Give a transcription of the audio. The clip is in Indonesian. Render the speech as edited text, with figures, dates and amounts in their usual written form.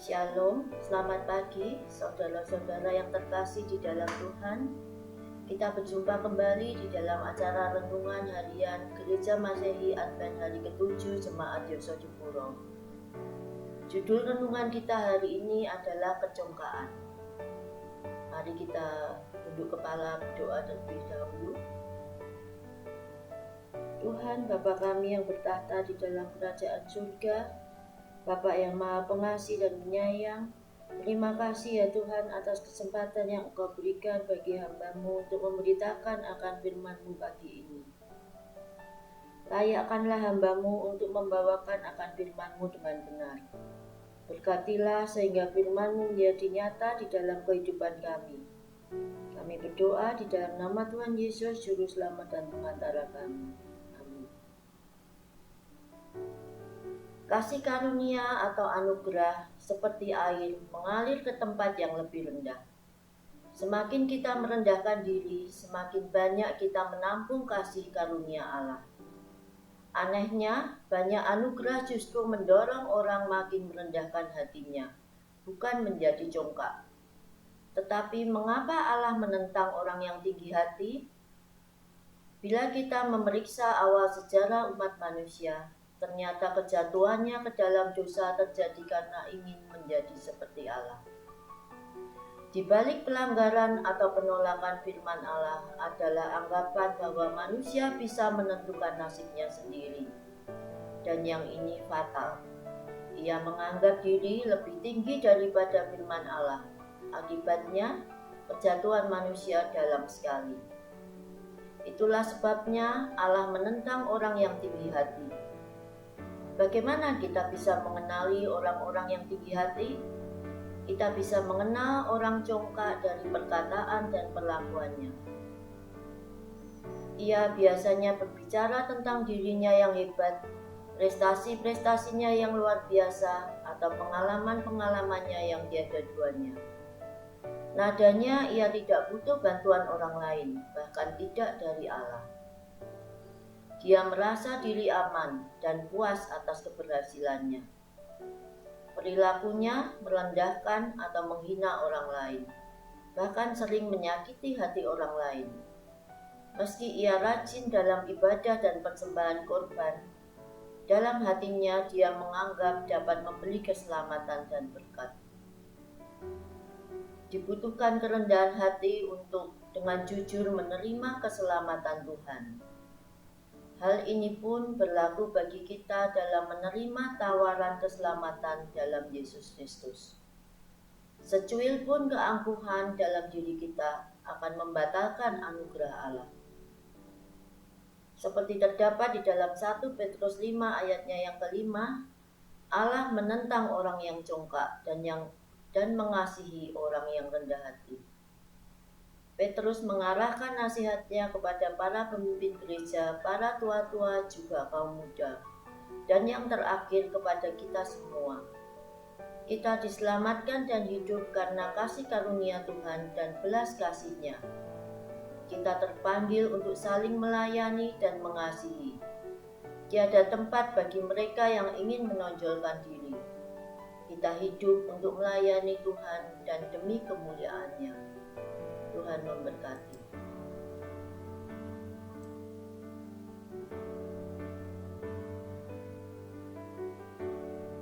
Shalom, selamat pagi saudara-saudara yang terkasih di dalam Tuhan. Kita berjumpa kembali di dalam acara renungan harian Gereja Masehi Advent hari ke-7 Jemaat Yosodipuro. Judul renungan kita hari ini adalah kecongkaan. Mari kita tunduk kepala berdoa terlebih dahulu. Tuhan Bapa kami yang bertahta di dalam kerajaan surga, Bapa yang Maha Pengasih dan Penyayang, terima kasih ya Tuhan atas kesempatan yang Engkau berikan bagi hamba-Mu untuk memberitakan akan firman-Mu pagi ini. Layakkanlah hamba-Mu untuk membawakan akan firman-Mu dengan benar. Berkatilah sehingga firman-Mu menjadi nyata di dalam kehidupan kami. Kami berdoa di dalam nama Tuhan Yesus, Juru Selamat dan Pengantara kami. Amin. Kasih karunia atau anugerah seperti air mengalir ke tempat yang lebih rendah. Semakin kita merendahkan diri, semakin banyak kita menampung kasih karunia Allah. Anehnya, banyak anugerah justru mendorong orang makin merendahkan hatinya, bukan menjadi congkak. Tetapi mengapa Allah menentang orang yang tinggi hati? Bila kita memeriksa awal sejarah umat manusia, ternyata kejatuhannya ke dalam dosa terjadi karena ingin menjadi seperti Allah. Di balik pelanggaran atau penolakan firman Allah adalah anggapan bahwa manusia bisa menentukan nasibnya sendiri. Dan yang ini fatal. Ia menganggap diri lebih tinggi daripada firman Allah. Akibatnya, kejatuhan manusia dalam sekali. Itulah sebabnya Allah menentang orang yang tinggi hati. Bagaimana kita bisa mengenali orang-orang yang tinggi hati? Kita bisa mengenal orang congkak dari perkataan dan perlakuannya. Ia biasanya berbicara tentang dirinya yang hebat, prestasi-prestasinya yang luar biasa, atau pengalaman-pengalamannya yang tiada duanya. Nadanya ia tidak butuh bantuan orang lain, bahkan tidak dari Allah. Dia merasa diri aman dan puas atas keberhasilannya. Perilakunya merendahkan atau menghina orang lain, bahkan sering menyakiti hati orang lain. Meski ia rajin dalam ibadah dan persembahan korban, dalam hatinya dia menganggap dapat membeli keselamatan dan berkat. Dibutuhkan kerendahan hati untuk dengan jujur menerima keselamatan Tuhan. Hal ini pun berlaku bagi kita dalam menerima tawaran keselamatan dalam Yesus Kristus. Secuil pun keangkuhan dalam diri kita akan membatalkan anugerah Allah. Seperti terdapat di dalam 1 Petrus 5 ayatnya yang kelima, Allah menentang orang yang congkak dan mengasihi orang yang rendah hati. Petrus mengarahkan nasihatnya kepada para pemimpin gereja, para tua-tua, juga kaum muda, dan yang terakhir kepada kita semua. Kita diselamatkan dan hidup karena kasih karunia Tuhan dan belas kasih-Nya. Kita terpanggil untuk saling melayani dan mengasihi. Tiada tempat bagi mereka yang ingin menonjolkan diri. Kita hidup untuk melayani Tuhan dan demi kemuliaan-Nya. Tuhan memberkati.